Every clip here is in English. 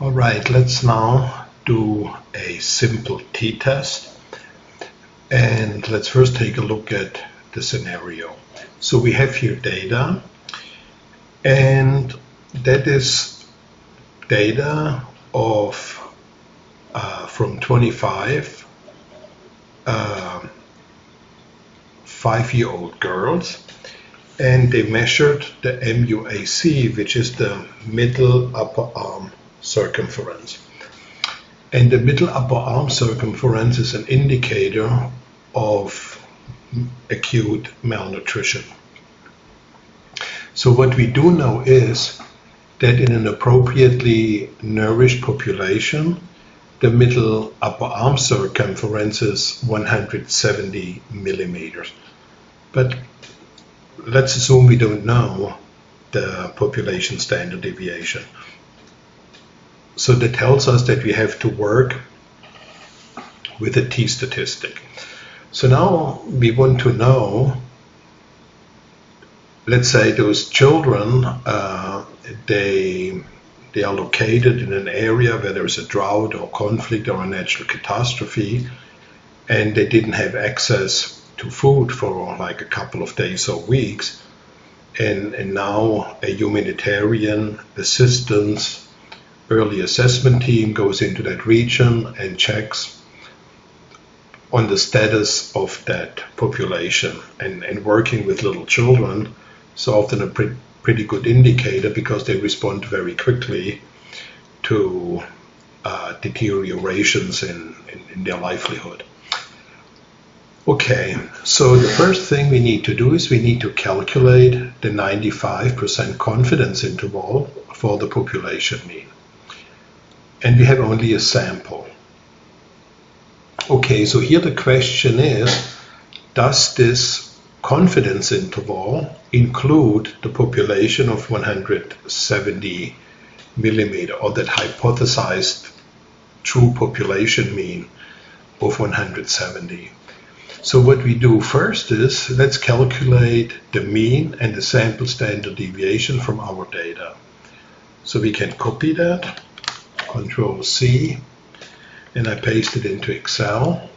All right, let's now do a simple t-test, and let's first take a look at the scenario. So we have here data, and that is data of from 25 5-year-old girls, and they measured the MUAC, which is the middle upper arm circumference. And the middle upper arm circumference is an indicator of acute malnutrition. So what we do know is that in an appropriately nourished population, the middle upper arm circumference is 170 millimeters. But let's assume we don't know the population standard deviation. So that tells us that we have to work with a t-statistic. So now we want to know, let's say those children, they are located in an area where there is a drought or conflict or a natural catastrophe, and they didn't have access to food for like a couple of days or weeks, and now a humanitarian assistance early assessment team goes into that region and checks on the status of that population, and working with little children is often a pretty good indicator because they respond very quickly to deteriorations in their livelihood. Okay, so the first thing we need to do is we need to calculate the 95% confidence interval for the population mean. And we have only a sample. Okay, so here the question is, does this confidence interval include the population of 170 millimeter, or that hypothesized true population mean of 170? So what we do first is, let's calculate the mean and the sample standard deviation from our data. So we can copy that, Control C, and I paste it into Excel.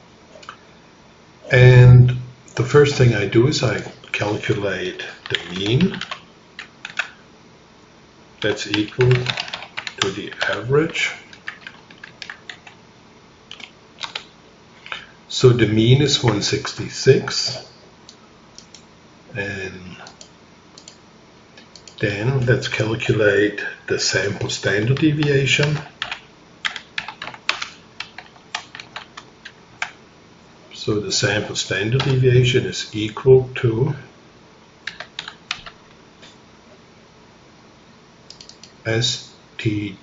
And the first thing I do is I calculate the mean. That's equal to the average. So the mean is 166. And then let's calculate the sample standard deviation. So the sample standard deviation is equal to STDEV.S.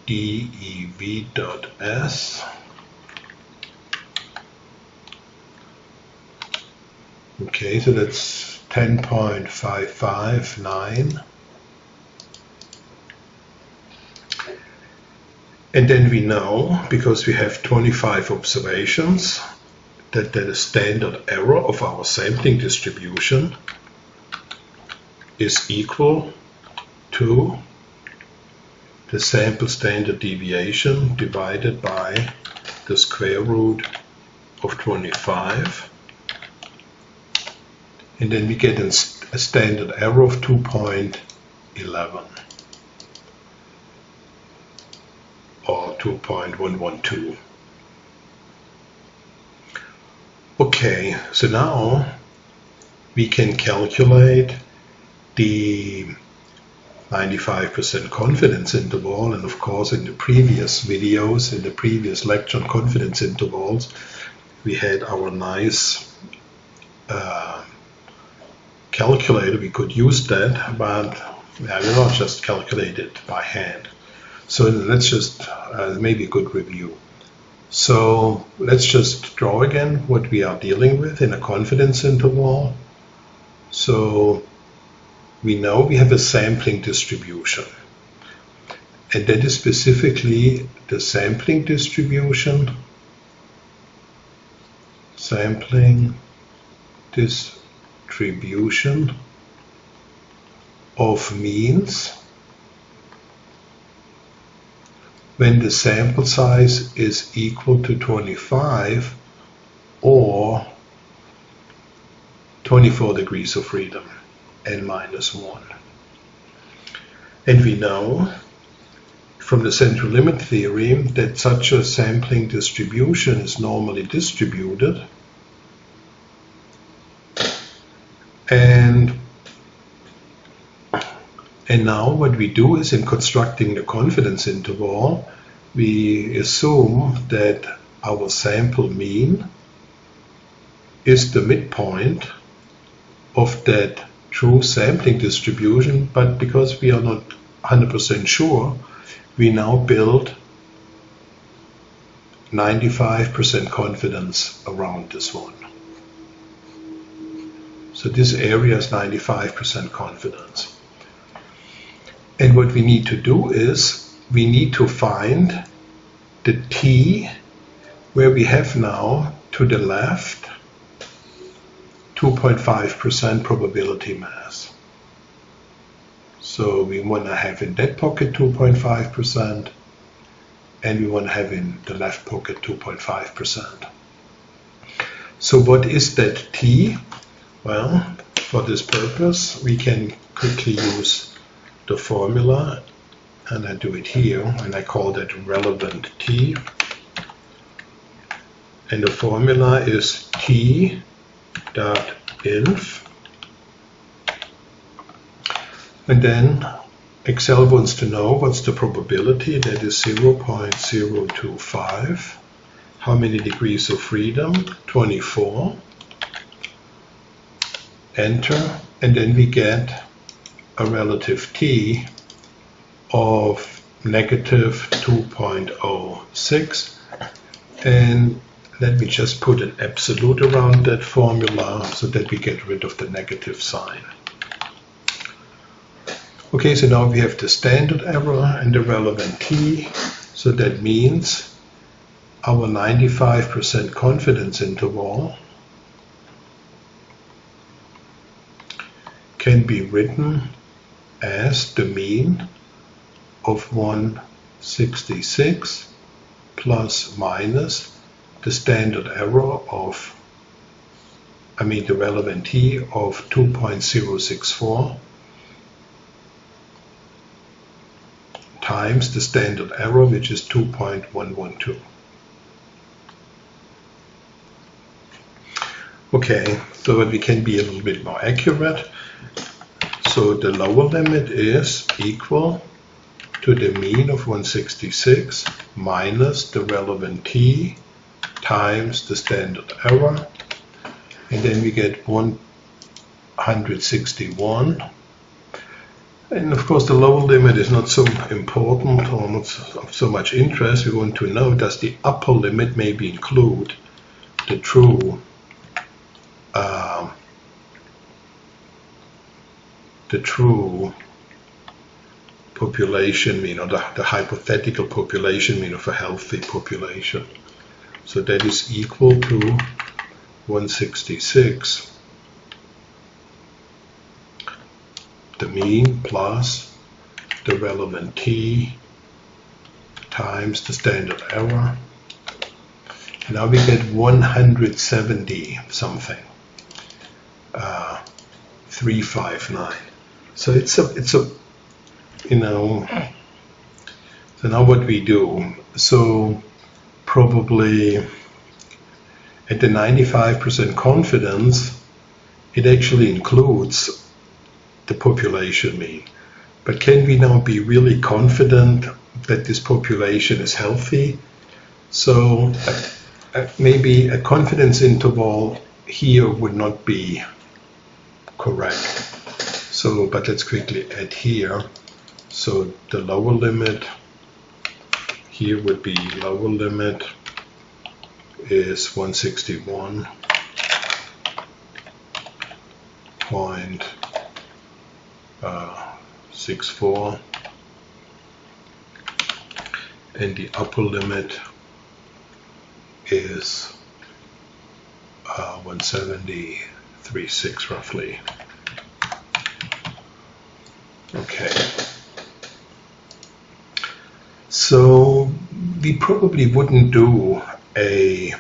Okay, so that's 10.559. And then we know, because we have 25 observations, that the standard error of our sampling distribution is equal to the sample standard deviation divided by the square root of 25. And then we get a standard error of 2.11 or 2.112. Okay, so now we can calculate the 95% confidence interval, and of course in the previous videos, in the previous lecture on confidence intervals, we had our nice calculator. We could use that, but I will not just calculate it by hand. So let's just maybe a good review. So let's just draw again what we are dealing with in a confidence interval. So we know we have a sampling distribution, and that is specifically the sampling distribution of means when the sample size is equal to 25 or 24 degrees of freedom, n minus 1. And we know from the central limit theorem that such a sampling distribution is normally distributed. And now what we do is, in constructing the confidence interval, we assume that our sample mean is the midpoint of that true sampling distribution, but because we are not 100% sure, we now build 95% confidence around this one. So this area is 95% confidence. And what we need to do is, we need to find the t where we have now to the left 2.5% probability mass. So we want to have in that pocket 2.5%, and we want to have in the left pocket 2.5%. So what is that t? Well, for this purpose, we can quickly use the formula, and I do it here, and I call that relevant t. And the formula is t dot inf, and then Excel wants to know what's the probability. That is 0.025. How many degrees of freedom? 24. Enter, and then we get a relative t of negative 2.06, and let me just put an absolute around that formula so that we get rid of the negative sign. Okay, so now we have the standard error and the relevant t, so that means our 95% confidence interval can be written as the mean of 166 plus minus the standard error of, the relevant t of 2.064 times the standard error, which is 2.112. Okay, so that we can be a little bit more accurate. So the lower limit is equal to the mean of 166 minus the relevant t times the standard error, and then we get 161. And of course the lower limit is not so important or not of so much interest. We want to know, does the upper limit maybe include the true population mean, or the hypothetical population mean of a healthy population. So that is equal to 166, the mean, plus the relevant t times the standard error. And now we get 170 something, 359. So it's a so now what we do, so probably at the 95% confidence, it actually includes the population mean. But can we now be really confident that this population is healthy? So maybe a confidence interval here would not be correct. So, but let's quickly add here. So the lower limit here would be, lower limit is 161.64, and the upper limit is 173.6 roughly. Okay. So we probably wouldn't do a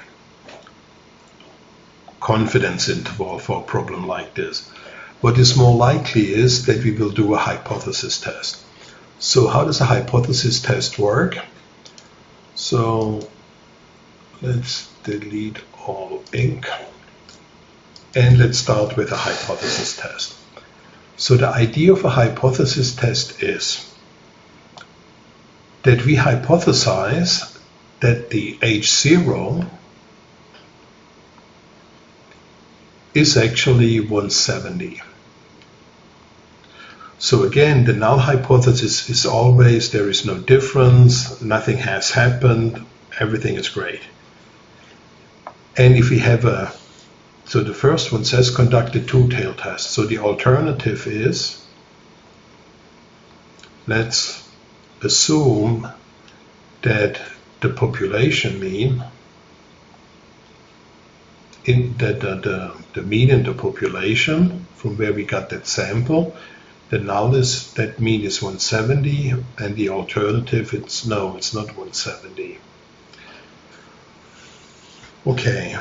confidence interval for a problem like this. What is more likely is that we will do a hypothesis test. So how does a hypothesis test work? So let's delete all ink and let's start with a hypothesis test. So the idea of a hypothesis test is that we hypothesize that the H0 is actually 170. So again, the null hypothesis is always there is no difference, nothing has happened, everything is great. And if we have so the first one says conduct a two-tailed test. So the alternative is, let's assume that the population mean, the mean in the population from where we got that sample, the null is, that mean is 170, and the alternative it's not 170. Okay,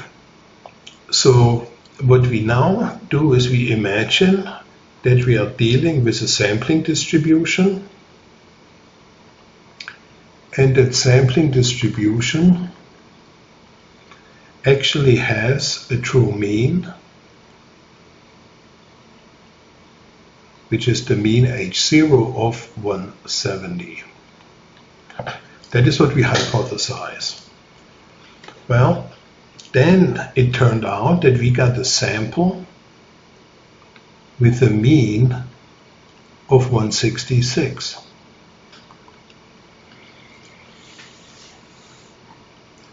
so what we now do is we imagine that we are dealing with a sampling distribution, and that sampling distribution actually has a true mean, which is the mean H0 of 170. That is what we hypothesize. Well, then it turned out that we got a sample with a mean of 166.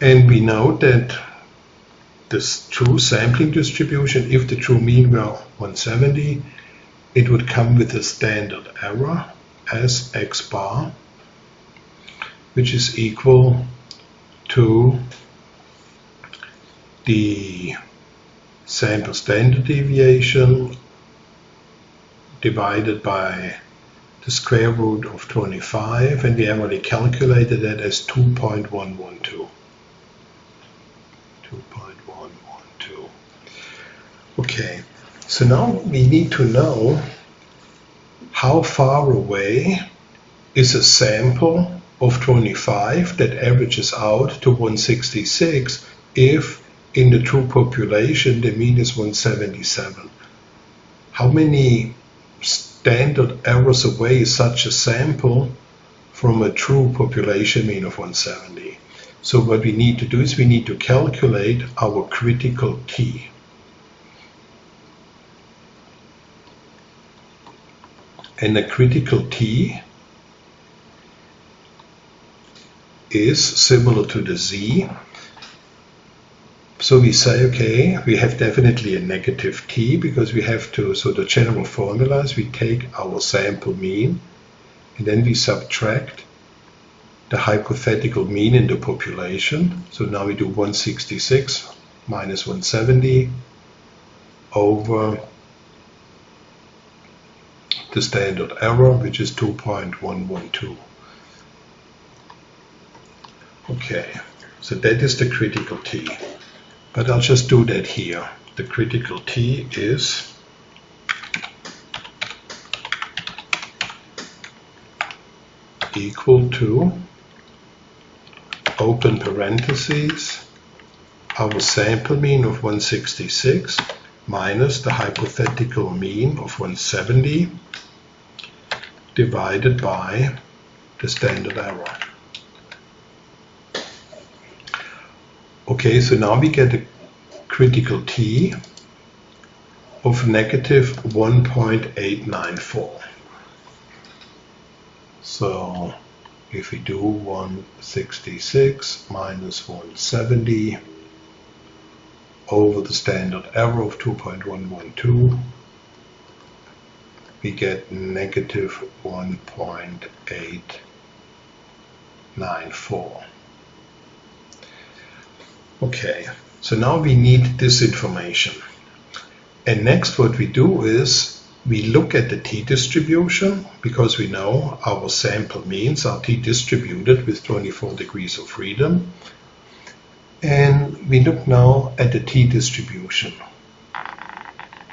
And we know that this true sampling distribution, if the true mean were 170, it would come with a standard error as x bar, which is equal to the sample standard deviation divided by the square root of 25, and we already calculated that as 2.112. 2.112. Okay, so now we need to know how far away is a sample of 25 that averages out to 166 if in the true population the mean is 177. How many standard errors away is such a sample from a true population mean of 170? So what we need to do is we need to calculate our critical t. And the critical t is similar to the z. So we say, okay, we have definitely a negative t because we have to, so the general formula is we take our sample mean and then we subtract the hypothetical mean in the population. So now we do 166 minus 170 over the standard error, which is 2.112. Okay, so that is the critical t. But I'll just do that here. The critical t is equal to, open parentheses, our sample mean of 166 minus the hypothetical mean of 170 divided by the standard error. Okay, so now we get a critical t of negative 1.894. So if we do 166 minus 170 over the standard error of 2.112, we get negative 1.894. Okay, so now we need this information. And next what we do is we look at the t-distribution because we know our sample means are t-distributed with 24 degrees of freedom. And we look now at the t-distribution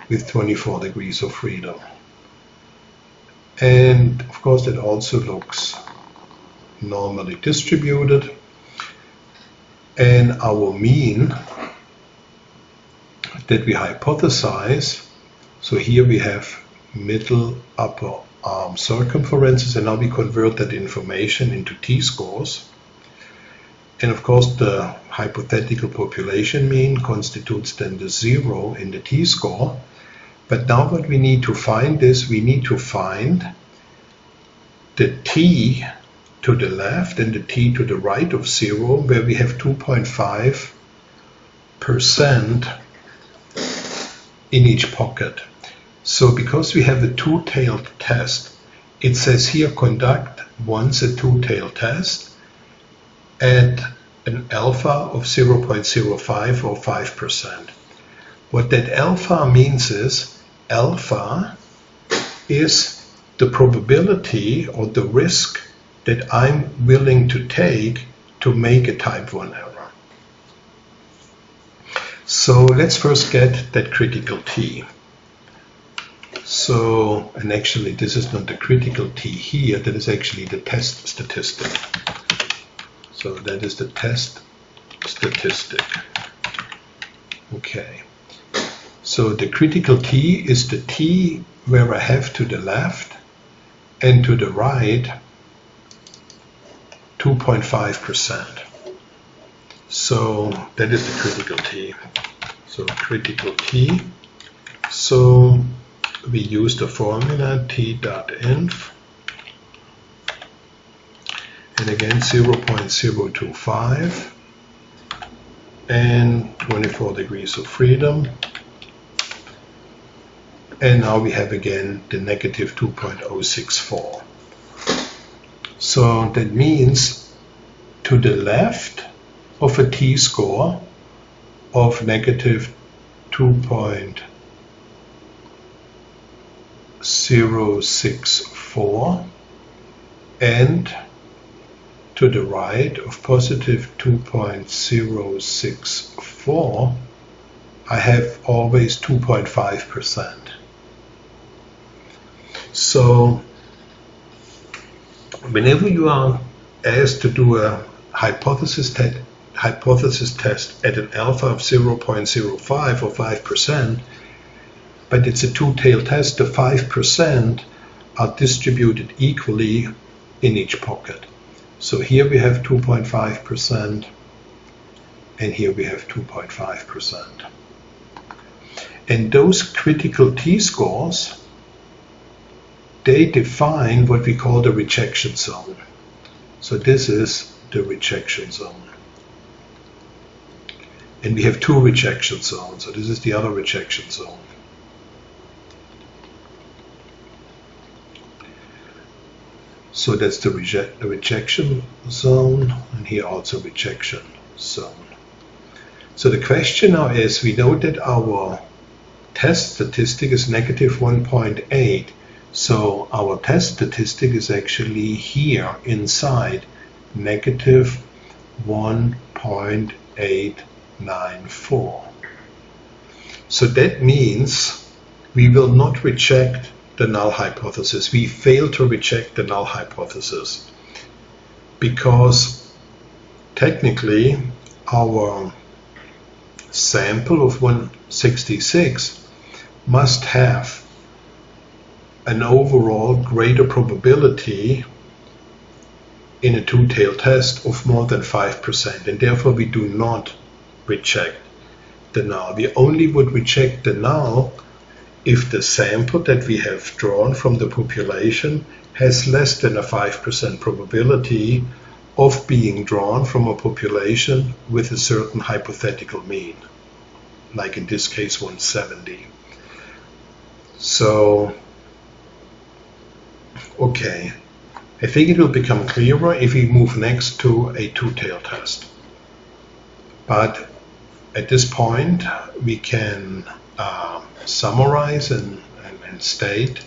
with 24 degrees of freedom. And of course that also looks normally distributed. And our mean that we hypothesize, so here we have middle upper arm circumferences, and now we convert that information into t-scores. And of course the hypothetical population mean constitutes then the zero in the t-score. But now what we need to find is we need to find the t to the left and the t to the right of zero, where we have 2.5% in each pocket. So because we have a two-tailed test, it says here conduct once a two-tailed test at an alpha of 0.05 or 5%. What that alpha means is alpha is the probability or the risk that I'm willing to take to make a type 1 error. So let's first get that critical t. So, and actually this is not the critical t here, that is actually the test statistic. So that is the test statistic. Okay. So the critical t is the t where I have to the left and to the right 2.5%. So that is the critical t. So critical t. So we use the formula T08 and again 0.025 and 24 degrees of freedom. And now we have again the negative 2.064. So that means to the left of a t-score of negative 2.064 and to the right of positive 2.064, I have always 2.5%. So whenever you are asked to do a hypothesis test at an alpha of 0.05 or 5%, but it's a two-tailed test, the 5% are distributed equally in each pocket. So here we have 2.5% and here we have 2.5%. And those critical t-scores, they define what we call the rejection zone. So this is the rejection zone. And we have two rejection zones. So this is the other rejection zone. So that's the rejection zone, and here also rejection zone. So the question now is, we know that our test statistic is negative 1.8. So our test statistic is actually here inside negative 1.894. So that means we will not reject the null hypothesis. We fail to reject the null hypothesis because technically our sample of 166 must have an overall greater probability in a two-tailed test of more than 5%, and therefore we do not reject the null. We only would reject the null if the sample that we have drawn from the population has less than a 5% probability of being drawn from a population with a certain hypothetical mean, like in this case 170. So okay, I think it will become clearer if we move next to a two-tailed test. But at this point, we can summarize and and state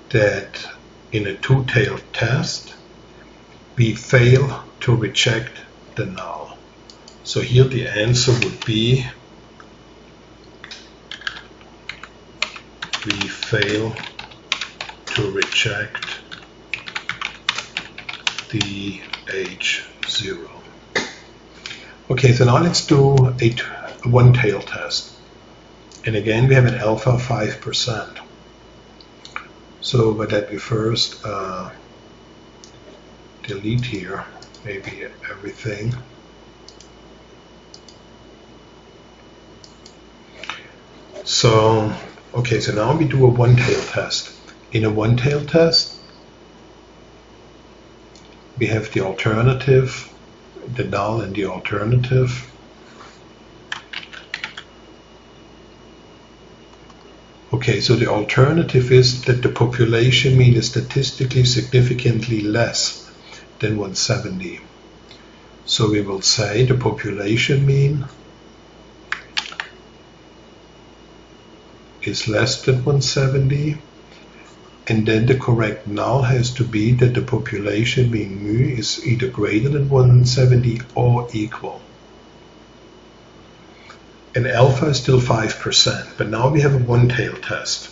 that in a two-tailed test we fail to reject the null. So here the answer would be we fail to reject the H0. Okay, so now let's do a one-tailed test. And again, we have an alpha of 5%. So, but let me first delete here, maybe everything. So, okay, so now we do a one-tailed test. In a one-tailed test, we have the alternative, the null and the alternative. Okay, so the alternative is that the population mean is statistically significantly less than 170. So we will say the population mean is less than 170, and then the correct null has to be that the population mean mu is either greater than 170 or equal. And alpha is still 5%, but now we have a one-tailed test.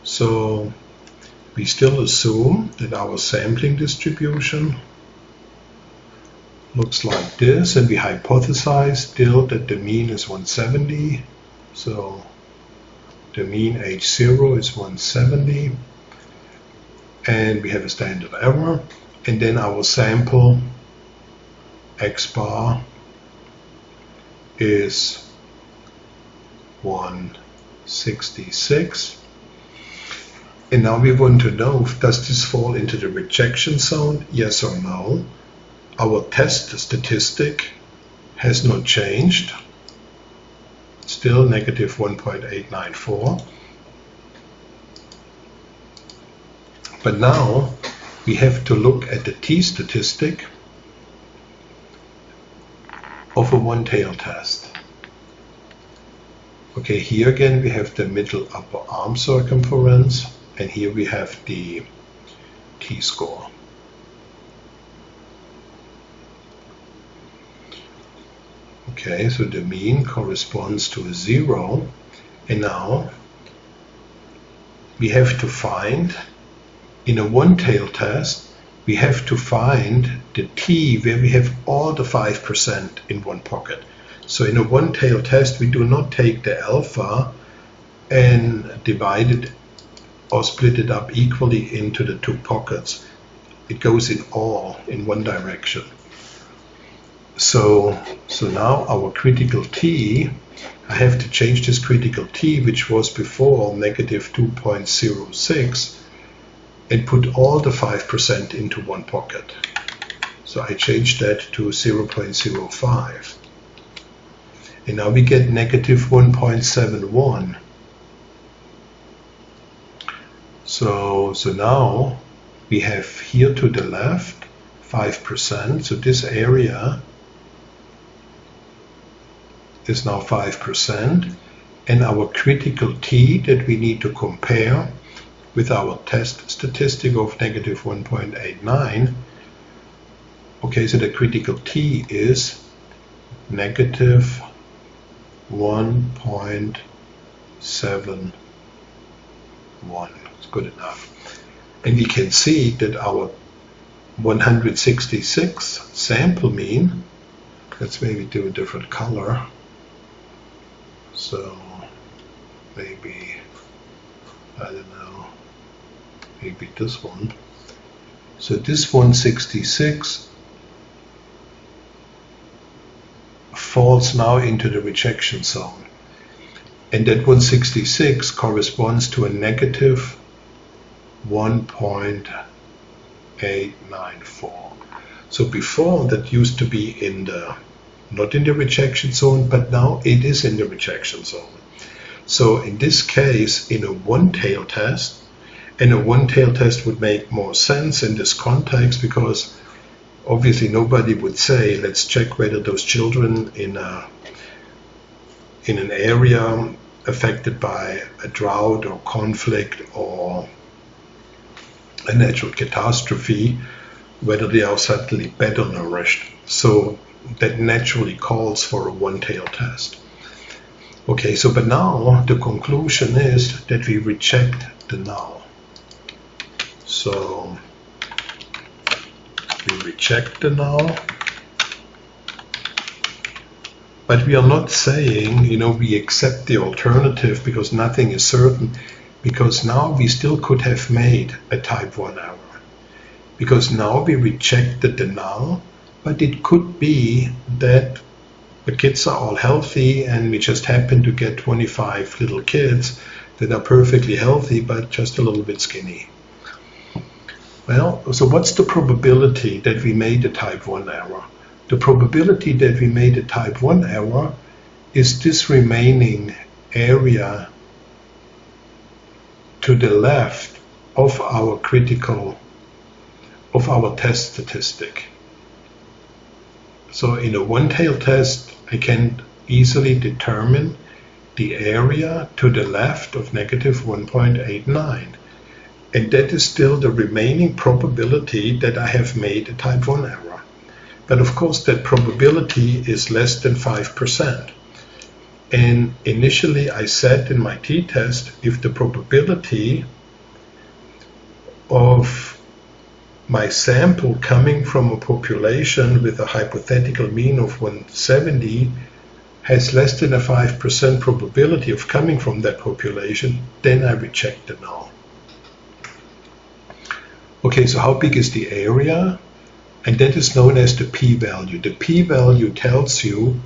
So we still assume that our sampling distribution looks like this, and we hypothesize still that the mean is 170. So the mean H0 is 170, and we have a standard error, and then our sample X bar is 166. And now we want to know, does this fall into the rejection zone, yes or no? Our test statistic has not changed, still negative 1.894. But now we have to look at the t statistic of a one-tailed test. Okay, here again we have the middle upper arm circumference, and here we have the t-score. Okay, so the mean corresponds to a 0, and now we have to find, in a one-tailed test, we have to find the t where we have all the 5% in one pocket. So in a one-tailed test, we do not take the alpha and divide it or split it up equally into the two pockets. It goes in all in one direction. So now our critical t, I have to change this critical t, which was before negative 2.06, and put all the 5% into one pocket. So I changed that to 0.05. And now we get negative 1.71. So now we have here to the left 5%. So this area is now 5. And our critical t that we need to compare with our test statistic of negative 1.89. Okay, so the critical t is negative 1.71. It's good enough. And we can see that our 166 sample mean, let's maybe do a different color. So maybe, I don't know, maybe this one. So this 166 falls now into the rejection zone. And that 166 corresponds to a negative 1.894. So before that used to be in the, not in the rejection zone, but now it is in the rejection zone. So in this case, in a one-tailed test, and a one-tailed test would make more sense in this context, because obviously nobody would say, let's check whether those children in an area affected by a drought or conflict or a natural catastrophe, whether they are suddenly better nourished. So that naturally calls for a one-tail test. Okay, so but now the conclusion is that we reject the null. So we reject the null, but we are not saying, we accept the alternative because nothing is certain, because now we still could have made a type 1 error. Because now we rejected the null, but it could be that the kids are all healthy and we just happen to get 25 little kids that are perfectly healthy but just a little bit skinny. Well, so what's the probability that we made a type 1 error? The probability that we made a type 1 error is this remaining area to the left of our test statistic. So in a one-tail test, I can easily determine the area to the left of negative 1.89. And that is still the remaining probability that I have made a type 1 error. But of course that probability is less than 5%. And initially I said in my t-test, if the probability of my sample coming from a population with a hypothetical mean of 170 has less than a 5% probability of coming from that population, then I reject the null. Okay, so how big is the area? And that is known as the p-value. The p-value tells you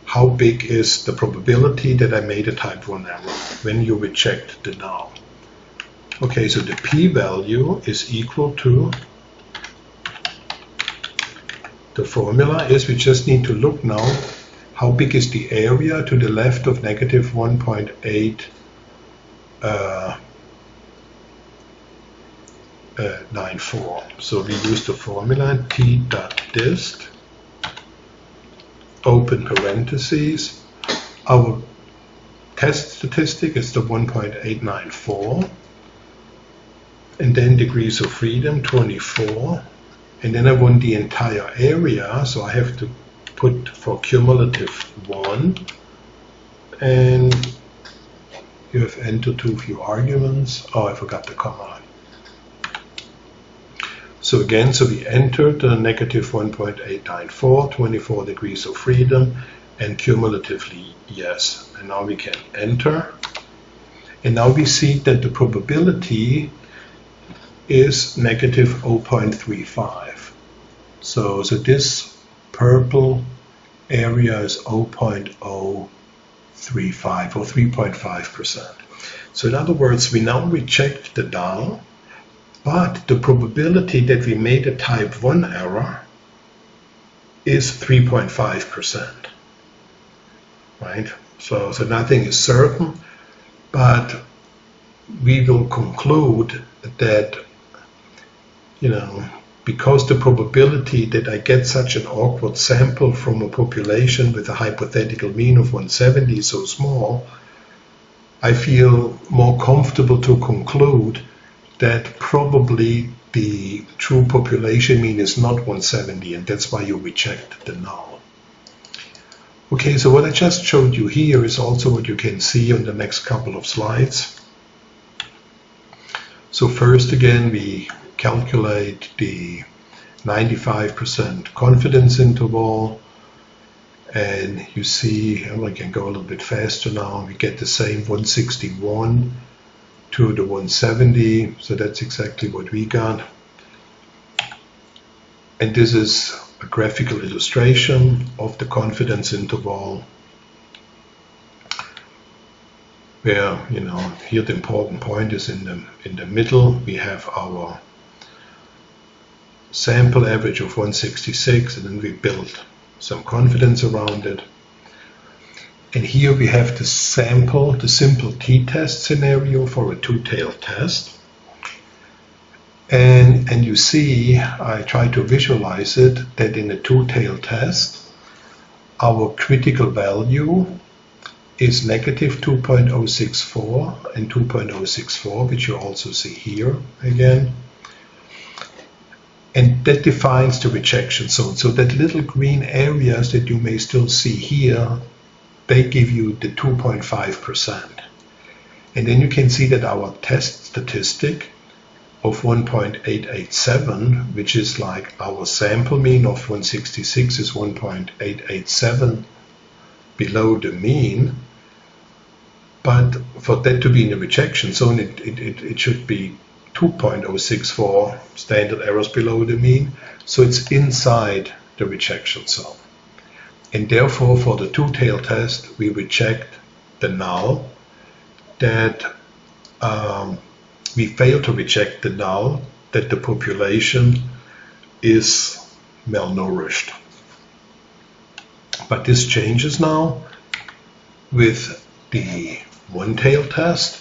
how big is the probability that I made a type 1 error when you reject the null. Okay, so the p-value is equal to, the formula is, we just need to look now, how big is the area to the left of negative 1.8 94. So we use the formula t.dist, open parentheses. Our test statistic is the 1.894, and then degrees of freedom 24, and then I want the entire area, so I have to put for cumulative 1, and you have entered too few arguments. Oh, I forgot the comma. So again, so we entered negative 1.894, 24 degrees of freedom, and cumulatively yes. And now we can enter. And now we see that the probability is negative 0.35. So this purple area is 0.035 or 3.5%. So in other words, we now reject the null, but the probability that we made a type 1 error is 3.5%, right? So nothing is certain, but we will conclude that, because the probability that I get such an awkward sample from a population with a hypothetical mean of 170 is so small, I feel more comfortable to conclude that probably the true population mean is not 170, and that's why you reject the null. Okay, so what I just showed you here is also what you can see on the next couple of slides. So first again, we calculate the 95% confidence interval, and you see, I can go a little bit faster now, we get the same 161 to the 170, so that's exactly what we got. And this is a graphical illustration of the confidence interval, where, here the important point is in the middle, we have our sample average of 166, and then we build some confidence around it. And here we have the sample, the simple t-test scenario for a two-tailed test. And you see, I try to visualize it, that in a two-tailed test, our critical value is negative 2.064 and 2.064, which you also see here again. And that defines the rejection zone. So that little green areas that you may still see here, they give you the 2.5%. And then you can see that our test statistic of 1.887, which is like our sample mean of 166 is 1.887 below the mean. But for that to be in the rejection zone, it should be 2.064 standard errors below the mean. So it's inside the rejection zone. And therefore, for the two-tailed test, we reject the null. That we fail to reject the null that the population is malnourished. But this changes now with the one-tailed test,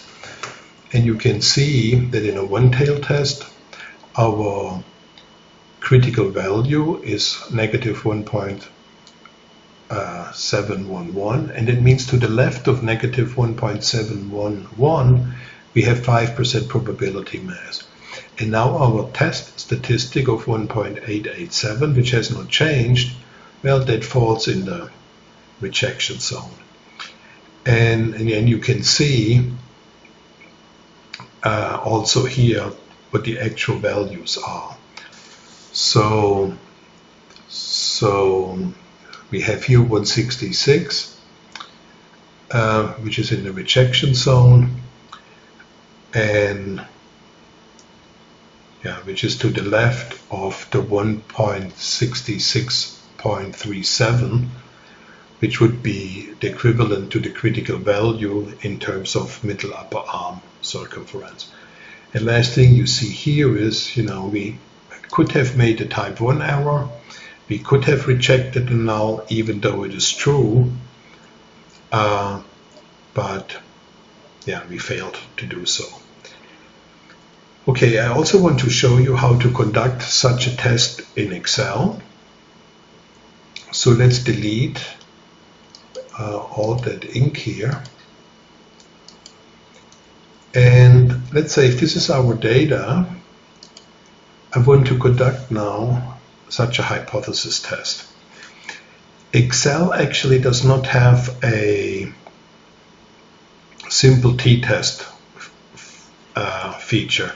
and you can see that in a one-tailed test our critical value is negative 1.711, and it means to the left of negative 1.711 we have 5% probability mass. And now our test statistic of 1.887, which has not changed, well, that falls in the rejection zone. And you can see also here what the actual values are. So we have here 166, which is in the rejection zone, and which is to the left of the 1.66.37, which would be the equivalent to the critical value in terms of middle upper arm circumference. And last thing you see here is, we could have made a type 1 error. We could have rejected the null even though it is true, but we failed to do so. Okay, I also want to show you how to conduct such a test in Excel. So let's delete all that ink here. And let's say if this is our data, I want to conduct now such a hypothesis test. Excel actually does not have a simple t-test feature.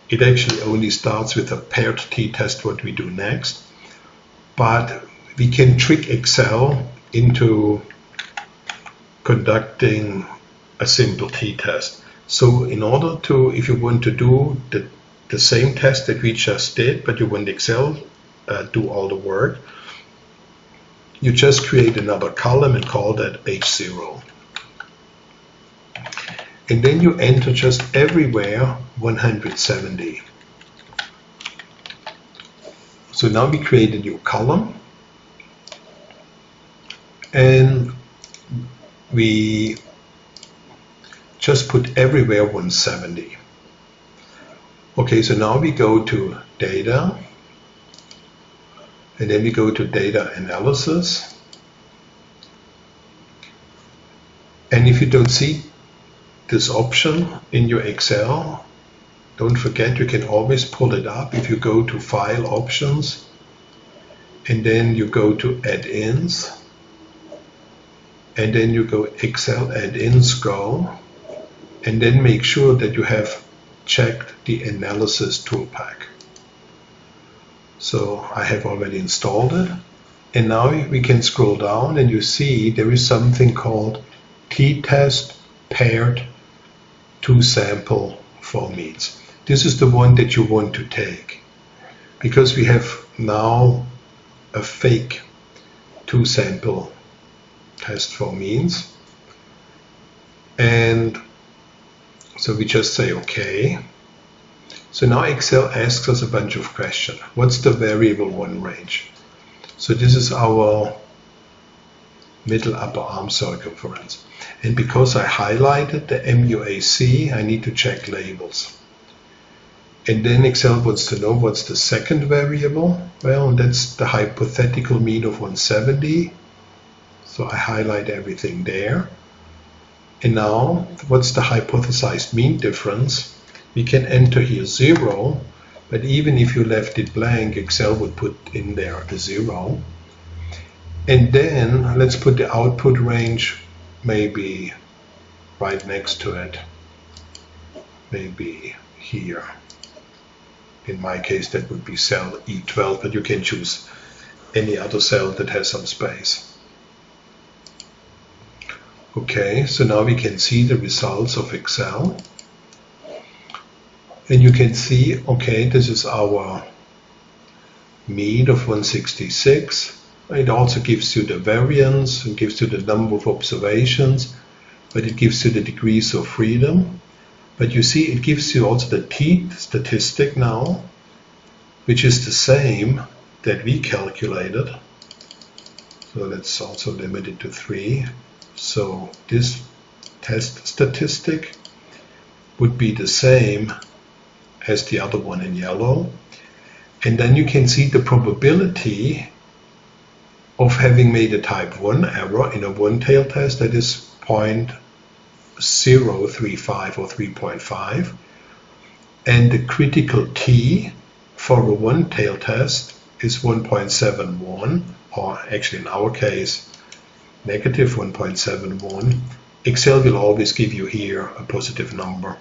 It actually only starts with a paired t-test, what we do next. But we can trick Excel into conducting a simple t-test. So in order to, if you want to do the same test that we just did, but you want Excel do all the work, you just create another column and call that H0. And then you enter just everywhere 170. So now we create a new column, and we just put everywhere 170. Okay, so now we go to data, and then we go to data analysis. And if you don't see this option in your Excel, don't forget you can always pull it up if you go to File Options, and then you go to Add-ins, and then you go Excel Add-ins Go, and then make sure that you have checked the Analysis Toolpack. So I have already installed it, and now we can scroll down and you see there is something called t-test paired two-sample for means. This is the one that you want to take, because we have now a fake two-sample test for means. And so we just say OK. So now Excel asks us a bunch of questions. What's the variable 1 range? So this is our middle upper arm circumference. And because I highlighted the MUAC, I need to check labels. And then Excel wants to know what's the second variable. Well, that's the hypothetical mean of 170. So I highlight everything there. And now, what's the hypothesized mean difference? We can enter here 0, but even if you left it blank, Excel would put in there a 0. And then let's put the output range maybe right next to it, maybe here. In my case, that would be cell E12, but you can choose any other cell that has some space. Okay, so now we can see the results of Excel. And you can see, okay, this is our mean of 166. It also gives you the variance, it gives you the number of observations, but it gives you the degrees of freedom. But you see, it gives you also the t statistic now, which is the same that we calculated. So let's also limit it to 3. So this test statistic would be the same as the other one in yellow. And then you can see the probability of having made a type 1 error in a one-tailed test, that is 0.035 or 3.5. And the critical t for a one-tailed test is 1.71, or actually in our case, negative 1.71. Excel will always give you here a positive number.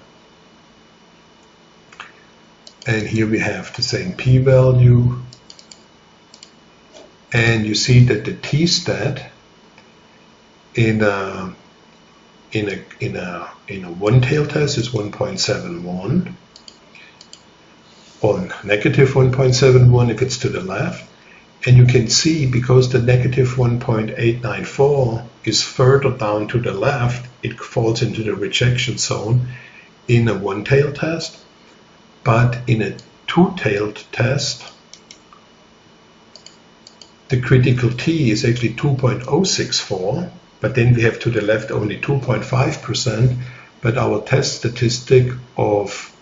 And here we have the same p-value. And you see that the t-stat in a one-tailed test is 1.71, or negative 1.71 if it's to the left. And you can see, because the negative 1.894 is further down to the left, it falls into the rejection zone in a one-tailed test. But in a two-tailed test, the critical t is actually 2.064, but then we have to the left only 2.5%, but our test statistic of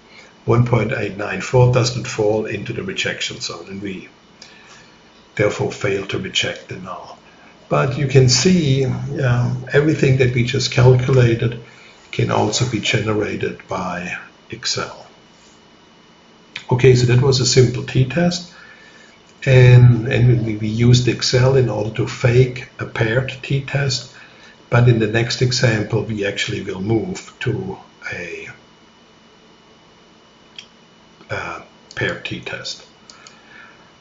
1.894 doesn't fall into the rejection zone, and we therefore fail to reject the null. But you can see everything that we just calculated can also be generated by Excel. Okay, so that was a simple t-test, and we used Excel in order to fake a paired t-test, but in the next example we actually will move to a paired t-test.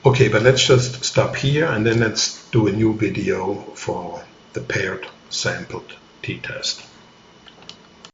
Okay, but let's just stop here and then let's do a new video for the paired sampled t-test.